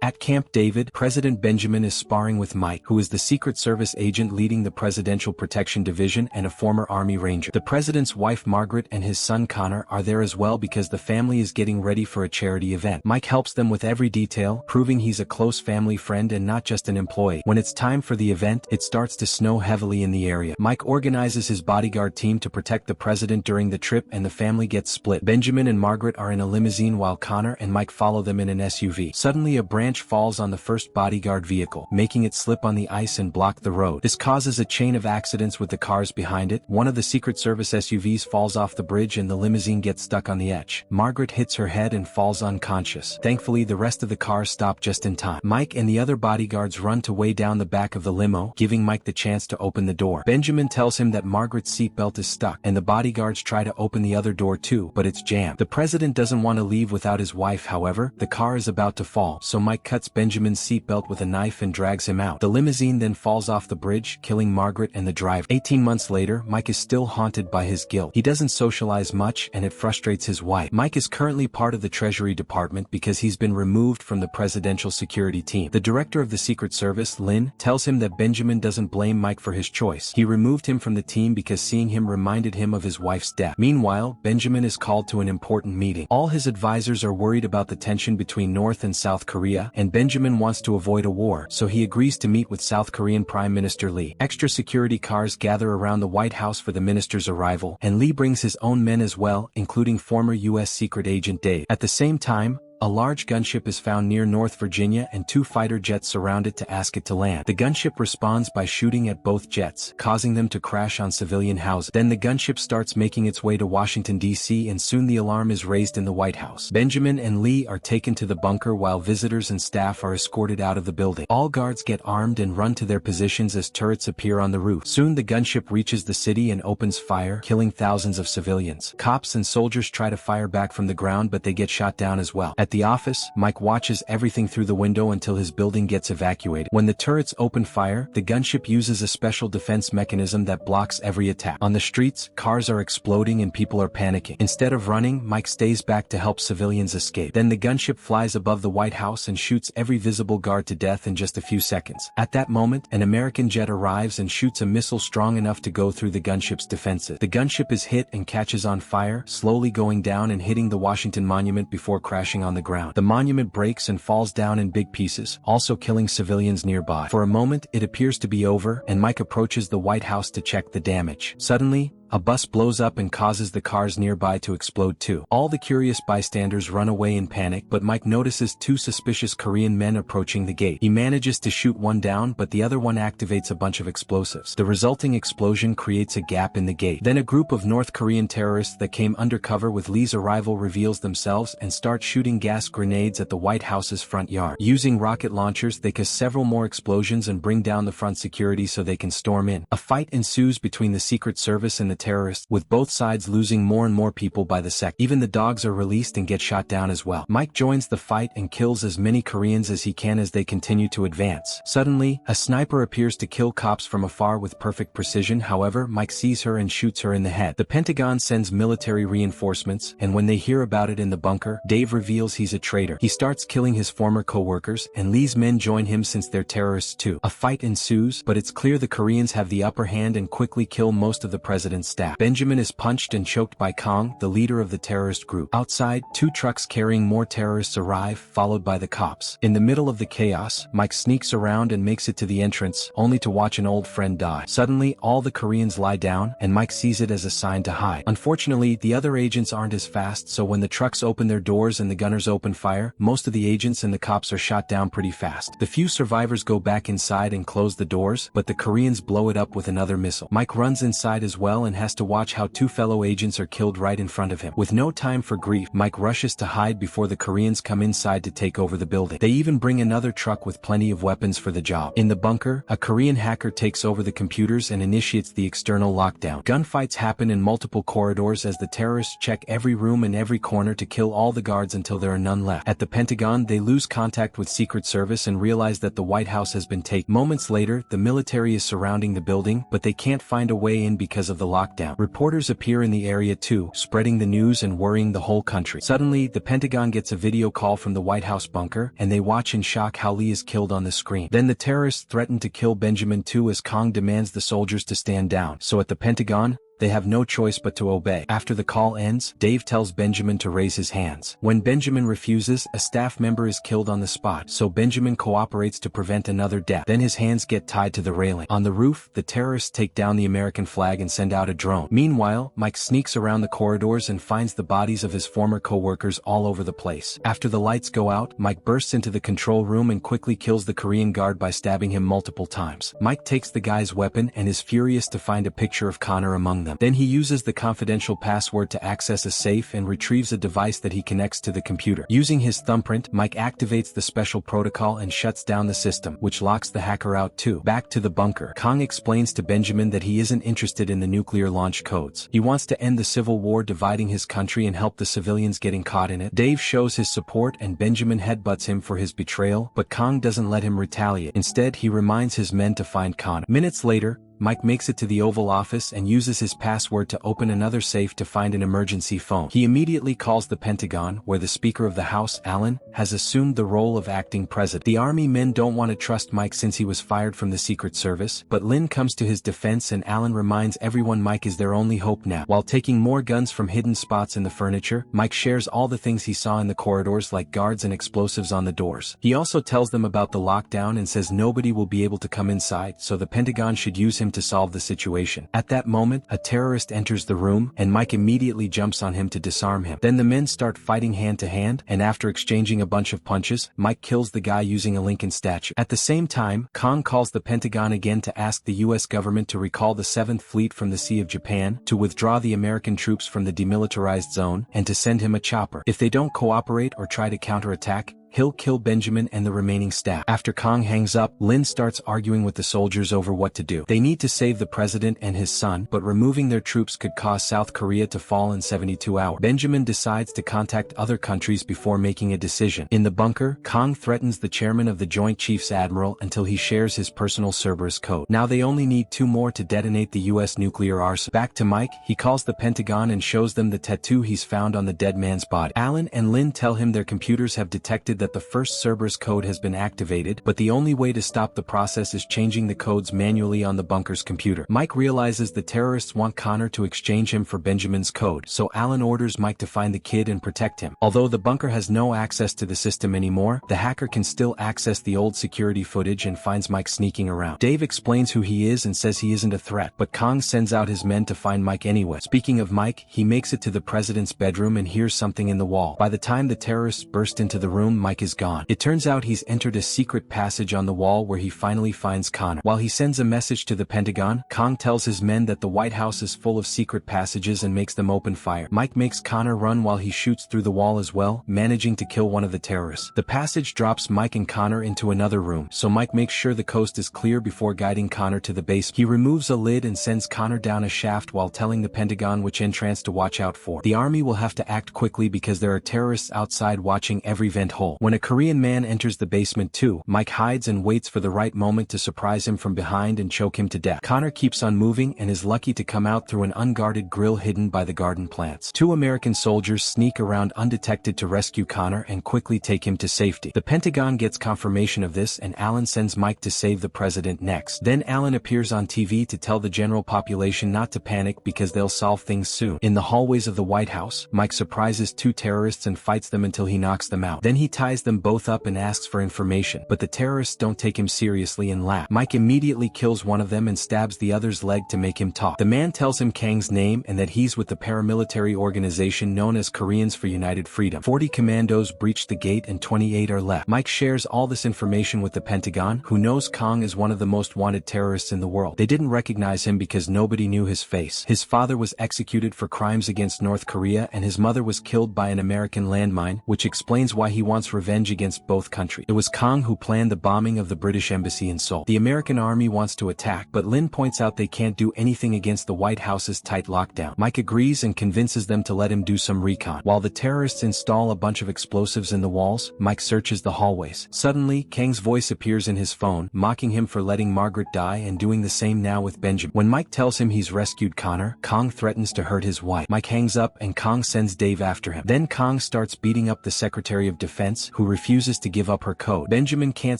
At Camp David, President Benjamin is sparring with Mike, who is the Secret Service agent leading the Presidential Protection Division and a former Army Ranger. The president's wife Margaret and his son Connor are there as well because the family is getting ready for a charity event. Mike helps them with every detail, proving he's a close family friend and not just an employee. When it's time for the event, it starts to snow heavily in the area. Mike organizes his bodyguard team to protect the president during the trip and the family gets split. Benjamin and Margaret are in a limousine while Connor and Mike follow them in an SUV. Suddenly a branch falls on the first bodyguard vehicle, making it slip on the ice and block the road. This causes a chain of accidents with the cars behind it. One of the Secret Service SUVs falls off the bridge and the limousine gets stuck on the edge. Margaret hits her head and falls unconscious. Thankfully, the rest of the cars stop just in time. Mike and the other bodyguards run to way down the back of the limo, giving Mike the chance to open the door. Benjamin tells him that Margaret's seatbelt is stuck, and the bodyguards try to open the other door too, but it's jammed. The president doesn't want to leave without his wife, however. The car is about to fall, so Mike cuts Benjamin's seatbelt with a knife and drags him out. The limousine then falls off the bridge, killing Margaret and the driver. 18 months later, Mike is still haunted by his guilt. He doesn't socialize much, and it frustrates his wife. Mike is currently part of the Treasury Department because he's been removed from the presidential security team. The director of the Secret Service, Lynn, tells him that Benjamin doesn't blame Mike for his choice. He removed him from the team because seeing him reminded him of his wife's death. Meanwhile, Benjamin is called to an important meeting. All his advisors are worried about the tension between North and South Korea, and Benjamin wants to avoid a war, so he agrees to meet with South Korean Prime Minister Lee. Extra security cars gather around the White House for the minister's arrival, and Lee brings his own men as well, including former U.S. Secret Agent Dave. At the same time, a large gunship is found near North Virginia and 2 fighter jets surround it to ask it to land. The gunship responds by shooting at both jets, causing them to crash on civilian houses. Then the gunship starts making its way to Washington, D.C., and soon the alarm is raised in the White House. Benjamin and Lee are taken to the bunker while visitors and staff are escorted out of the building. All guards get armed and run to their positions as turrets appear on the roof. Soon the gunship reaches the city and opens fire, killing thousands of civilians. Cops and soldiers try to fire back from the ground, but they get shot down as well. At the office, Mike watches everything through the window until his building gets evacuated. When the turrets open fire, the gunship uses a special defense mechanism that blocks every attack. On the streets, cars are exploding and people are panicking. Instead of running, Mike stays back to help civilians escape. Then the gunship flies above the White House and shoots every visible guard to death in just a few seconds. At that moment, an American jet arrives and shoots a missile strong enough to go through the gunship's defenses. The gunship is hit and catches on fire, slowly going down and hitting the Washington Monument before crashing on the ground. The monument breaks and falls down in big pieces, also killing civilians nearby. For a moment, it appears to be over, and Mike approaches the White House to check the damage. Suddenly, a bus blows up and causes the cars nearby to explode too. All the curious bystanders run away in panic, but Mike notices 2 suspicious Korean men approaching the gate. He manages to shoot one down, but the other one activates a bunch of explosives. The resulting explosion creates a gap in the gate. Then a group of North Korean terrorists that came undercover with Lee's arrival reveals themselves and start shooting gas grenades at the White House's front yard. Using rocket launchers, they cause several more explosions and bring down the front security so they can storm in. A fight ensues between the Secret Service and the terrorists, with both sides losing more and more people by the second. Even the dogs are released and get shot down as well. Mike joins the fight and kills as many Koreans as he can as they continue to advance. Suddenly, a sniper appears to kill cops from afar with perfect precision. However, Mike sees her and shoots her in the head. The Pentagon sends military reinforcements, and when they hear about it in the bunker, Dave reveals he's a traitor. He starts killing his former co-workers, and Lee's men join him since they're terrorists too. A fight ensues, but it's clear the Koreans have the upper hand and quickly kill most of the president's staff. Benjamin is punched and choked by Kong, the leader of the terrorist group. Outside, 2 trucks carrying more terrorists arrive, followed by the cops. In the middle of the chaos, Mike sneaks around and makes it to the entrance, only to watch an old friend die. Suddenly, all the Koreans lie down, and Mike sees it as a sign to hide. Unfortunately, the other agents aren't as fast, so when the trucks open their doors and the gunners open fire, most of the agents and the cops are shot down pretty fast. The few survivors go back inside and close the doors, but the Koreans blow it up with another missile. Mike runs inside as well and has to watch how 2 fellow agents are killed right in front of him. With no time for grief, Mike rushes to hide before the Koreans come inside to take over the building. They even bring another truck with plenty of weapons for the job. In the bunker, a Korean hacker takes over the computers and initiates the external lockdown. Gunfights happen in multiple corridors as the terrorists check every room and every corner to kill all the guards until there are none left. At the Pentagon, they lose contact with Secret Service and realize that the White House has been taken. Moments later, the military is surrounding the building, but they can't find a way in because of the lockdown. lockdown. Reporters appear in the area too, spreading the news and worrying the whole country. Suddenly, the Pentagon gets a video call from the White House bunker, and they watch in shock how Lee is killed on the screen. Then the terrorists threaten to kill Benjamin too as Kong demands the soldiers to stand down. So at the Pentagon, they have no choice but to obey. After the call ends, Dave tells Benjamin to raise his hands. When Benjamin refuses, a staff member is killed on the spot, so Benjamin cooperates to prevent another death. Then his hands get tied to the railing. On the roof, the terrorists take down the American flag and send out a drone. Meanwhile, Mike sneaks around the corridors and finds the bodies of his former co-workers all over the place. After the lights go out, Mike bursts into the control room and quickly kills the Korean guard by stabbing him multiple times. Mike takes the guy's weapon and is furious to find a picture of Connor among them. Then he uses the confidential password to access a safe and retrieves a device that he connects to the computer. Using his thumbprint, Mike activates the special protocol and shuts down the system, which locks the hacker out too. Back to the bunker, Kong explains to Benjamin that he isn't interested in the nuclear launch codes. He wants to end the civil war dividing his country and help the civilians getting caught in it. Dave shows his support and Benjamin headbutts him for his betrayal, but Kong doesn't let him retaliate. Instead, he reminds his men to find Connor. Minutes later, Mike makes it to the Oval Office and uses his password to open another safe to find an emergency phone. He immediately calls the Pentagon, where the Speaker of the House, Allen, has assumed the role of acting president. The army men don't want to trust Mike since he was fired from the Secret Service, but Lynn comes to his defense and Allen reminds everyone Mike is their only hope now. While taking more guns from hidden spots in the furniture, Mike shares all the things he saw in the corridors like guards and explosives on the doors. He also tells them about the lockdown and says nobody will be able to come inside, so the Pentagon should use him to solve the situation. At that moment, a terrorist enters the room, and Mike immediately jumps on him to disarm him. Then the men start fighting hand to hand, and after exchanging a bunch of punches, Mike kills the guy using a Lincoln statue. At the same time, Kong calls the Pentagon again to ask the US government to recall the 7th Fleet from the Sea of Japan, to withdraw the American troops from the demilitarized zone, and to send him a chopper. If they don't cooperate or try to counterattack, he'll kill Benjamin and the remaining staff. After Kong hangs up, Lin starts arguing with the soldiers over what to do. They need to save the president and his son, but removing their troops could cause South Korea to fall in 72 hours. Benjamin decides to contact other countries before making a decision. In the bunker, Kong threatens the chairman of the Joint Chiefs Admiral until he shares his personal Cerberus code. Now they only need 2 more to detonate the US nuclear arsenal. Back to Mike, he calls the Pentagon and shows them the tattoo he's found on the dead man's body. Alan and Lin tell him their computers have detected that the first Cerberus code has been activated, but the only way to stop the process is changing the codes manually on the bunker's computer. Mike realizes the terrorists want Connor to exchange him for Benjamin's code, so Alan orders Mike to find the kid and protect him. Although the bunker has no access to the system anymore, the hacker can still access the old security footage and finds Mike sneaking around. Dave explains who he is and says he isn't a threat, but Kong sends out his men to find Mike anyway. Speaking of Mike, he makes it to the president's bedroom and hears something in the wall. By the time the terrorists burst into the room, Mike is gone. It turns out he's entered a secret passage on the wall where he finally finds Connor. While he sends a message to the Pentagon, Kong tells his men that the White House is full of secret passages and makes them open fire. Mike makes Connor run while he shoots through the wall as well, managing to kill one of the terrorists. The passage drops Mike and Connor into another room, so Mike makes sure the coast is clear before guiding Connor to the base. He removes a lid and sends Connor down a shaft while telling the Pentagon which entrance to watch out for. The army will have to act quickly because there are terrorists outside watching every vent hole. When a Korean man enters the basement too, Mike hides and waits for the right moment to surprise him from behind and choke him to death. Connor keeps on moving and is lucky to come out through an unguarded grill hidden by the garden plants. 2 American soldiers sneak around undetected to rescue Connor and quickly take him to safety. The Pentagon gets confirmation of this and Alan sends Mike to save the president next. Then Alan appears on TV to tell the general population not to panic because they'll solve things soon. In the hallways of the White House, Mike surprises 2 terrorists and fights them until he knocks them out. Then he ties them both up and asks for information, but the terrorists don't take him seriously and laugh. Mike immediately kills one of them and stabs the other's leg to make him talk. The man tells him Kang's name and that he's with the paramilitary organization known as Koreans for United Freedom. 40 commandos breach the gate and 28 are left. Mike shares all this information with the Pentagon, who knows Kong is one of the most wanted terrorists in the world. They didn't recognize him because nobody knew his face. His father was executed for crimes against North Korea and his mother was killed by an American landmine, which explains why he wants revenge revenge against both countries. It was Kong who planned the bombing of the British embassy in Seoul. The American army wants to attack, but Lin points out they can't do anything against the White House's tight lockdown. Mike agrees and convinces them to let him do some recon. While the terrorists install a bunch of explosives in the walls, Mike searches the hallways. Suddenly, Kang's voice appears in his phone, mocking him for letting Margaret die and doing the same now with Benjamin. When Mike tells him he's rescued Connor, Kong threatens to hurt his wife. Mike hangs up and Kong sends Dave after him. Then Kong starts beating up the Secretary of Defense, who refuses to give up her code. Benjamin can't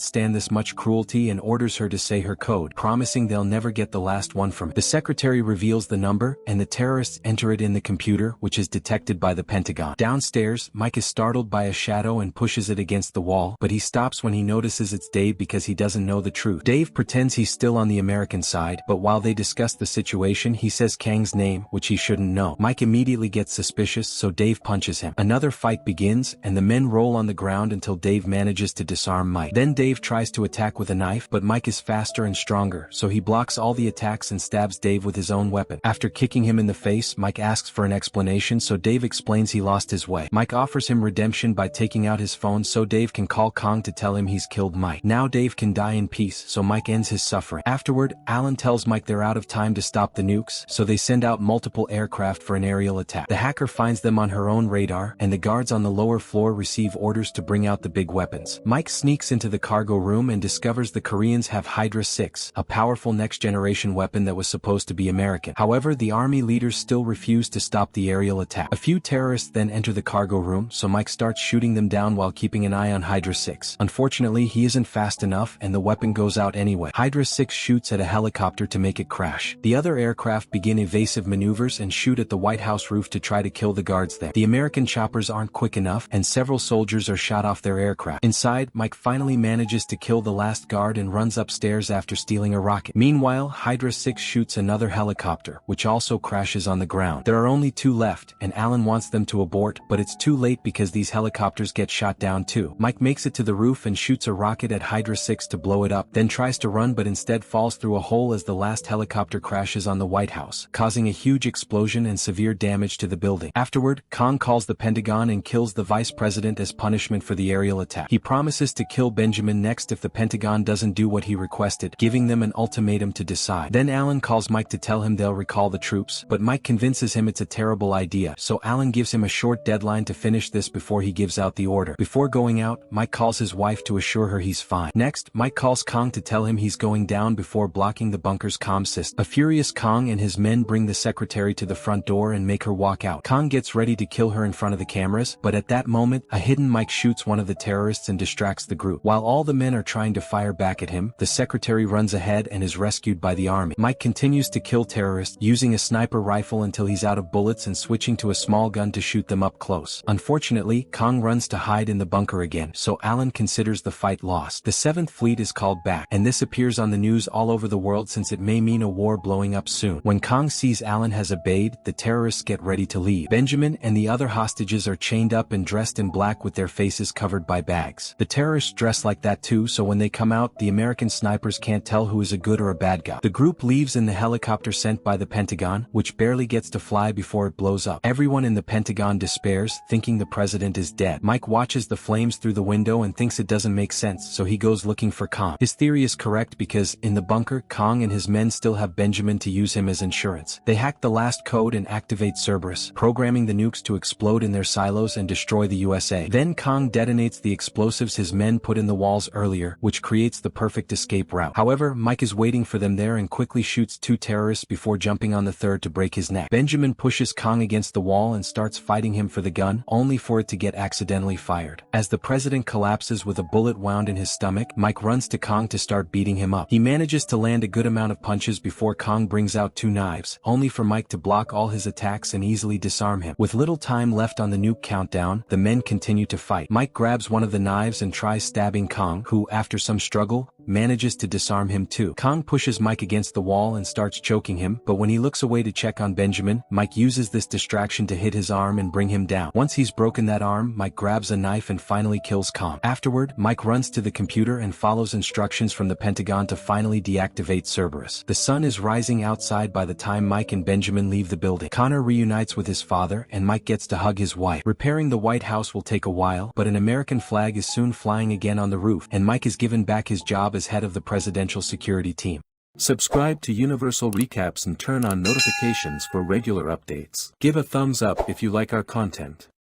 stand this much cruelty and orders her to say her code, promising they'll never get the last one from it. The secretary reveals the number, and the terrorists enter it in the computer, which is detected by the Pentagon. Downstairs, Mike is startled by a shadow and pushes it against the wall, but he stops when he notices it's Dave because he doesn't know the truth. Dave pretends he's still on the American side, but while they discuss the situation, he says Kang's name, which he shouldn't know. Mike immediately gets suspicious, so Dave punches him. Another fight begins, and the men roll on the ground until Dave manages to disarm Mike. Then Dave tries to attack with a knife, but Mike is faster and stronger, so he blocks all the attacks and stabs Dave with his own weapon. After kicking him in the face, Mike asks for an explanation, so Dave explains he lost his way. Mike offers him redemption by taking out his phone so Dave can call Kong to tell him he's killed Mike. Now Dave can die in peace, so Mike ends his suffering. Afterward, Alan tells Mike they're out of time to stop the nukes, so they send out multiple aircraft for an aerial attack. The hacker finds them on her own radar, and the guards on the lower floor receive orders to bring out the big weapons. Mike sneaks into the cargo room and discovers the Koreans have Hydra 6, a powerful next-generation weapon that was supposed to be American. However, the army leaders still refuse to stop the aerial attack. A few terrorists then enter the cargo room, so Mike starts shooting them down while keeping an eye on Hydra 6. Unfortunately, he isn't fast enough, and the weapon goes out anyway. Hydra 6 shoots at a helicopter to make it crash. The other aircraft begin evasive maneuvers and shoot at the White House roof to try to kill the guards there. The American choppers aren't quick enough, and several soldiers are shot off their aircraft. Inside, Mike finally manages to kill the last guard and runs upstairs after stealing a rocket. Meanwhile, Hydra 6 shoots another helicopter, which also crashes on the ground. There are only 2 left, and Alan wants them to abort, but it's too late because these helicopters get shot down too. Mike makes it to the roof and shoots a rocket at Hydra 6 to blow it up, then tries to run but instead falls through a hole as the last helicopter crashes on the White House, causing a huge explosion and severe damage to the building. Afterward, Kong calls the Pentagon and kills the vice president as punishment for the aerial attack. He promises to kill Benjamin next if the Pentagon doesn't do what he requested, giving them an ultimatum to decide. Then Alan calls Mike to tell him they'll recall the troops, but Mike convinces him it's a terrible idea, so Alan gives him a short deadline to finish this before he gives out the order. Before going out, Mike calls his wife to assure her he's fine. Next, Mike calls Kong to tell him he's going down before blocking the bunker's comm system. A furious Kong and his men bring the secretary to the front door and make her walk out. Kong gets ready to kill her in front of the cameras, but at that moment, a hidden Mike shoots one of the terrorists and distracts the group. While all the men are trying to fire back at him, the secretary runs ahead and is rescued by the army. Mike continues to kill terrorists, using a sniper rifle until he's out of bullets and switching to a small gun to shoot them up close. Unfortunately, Kong runs to hide in the bunker again, so Alan considers the fight lost. The 7th Fleet is called back, and this appears on the news all over the world since it may mean a war blowing up soon. When Kong sees Alan has obeyed, the terrorists get ready to leave. Benjamin and the other hostages are chained up and dressed in black with their faces covered by bags. The terrorists dress like that too, so when they come out, the American snipers can't tell who is a good or a bad guy. The group leaves in the helicopter sent by the Pentagon, which barely gets to fly before it blows up. Everyone in the Pentagon despairs, thinking the president is dead. Mike watches the flames through the window and thinks it doesn't make sense, so he goes looking for Kong. His theory is correct because, in the bunker, Kong and his men still have Benjamin to use him as insurance. They hack the last code and activate Cerberus, programming the nukes to explode in their silos and destroy the USA. Then Kong detonates the explosives his men put in the walls earlier, which creates the perfect escape route. However, Mike is waiting for them there and quickly shoots 2 terrorists before jumping on the third to break his neck. Benjamin pushes Kong against the wall and starts fighting him for the gun, only for it to get accidentally fired. As the president collapses with a bullet wound in his stomach, Mike runs to Kong to start beating him up. He manages to land a good amount of punches before Kong brings out 2 knives, only for Mike to block all his attacks and easily disarm him. With little time left on the nuke countdown, the men continue to fight. Mike grabs one of the knives and tries stabbing Kong, who, after some struggle, manages to disarm him too. Kong pushes Mike against the wall and starts choking him, but when he looks away to check on Benjamin, Mike uses this distraction to hit his arm and bring him down. Once he's broken that arm, Mike grabs a knife and finally kills Kong. Afterward, Mike runs to the computer and follows instructions from the Pentagon to finally deactivate Cerberus. The sun is rising outside by the time Mike and Benjamin leave the building. Connor reunites with his father and Mike gets to hug his wife. Repairing the White House will take a while, but an American flag is soon flying again on the roof, and Mike is given back his job as head of the presidential security team. Subscribe to Universal Recaps and turn on notifications for regular updates. Give a thumbs up if you like our content.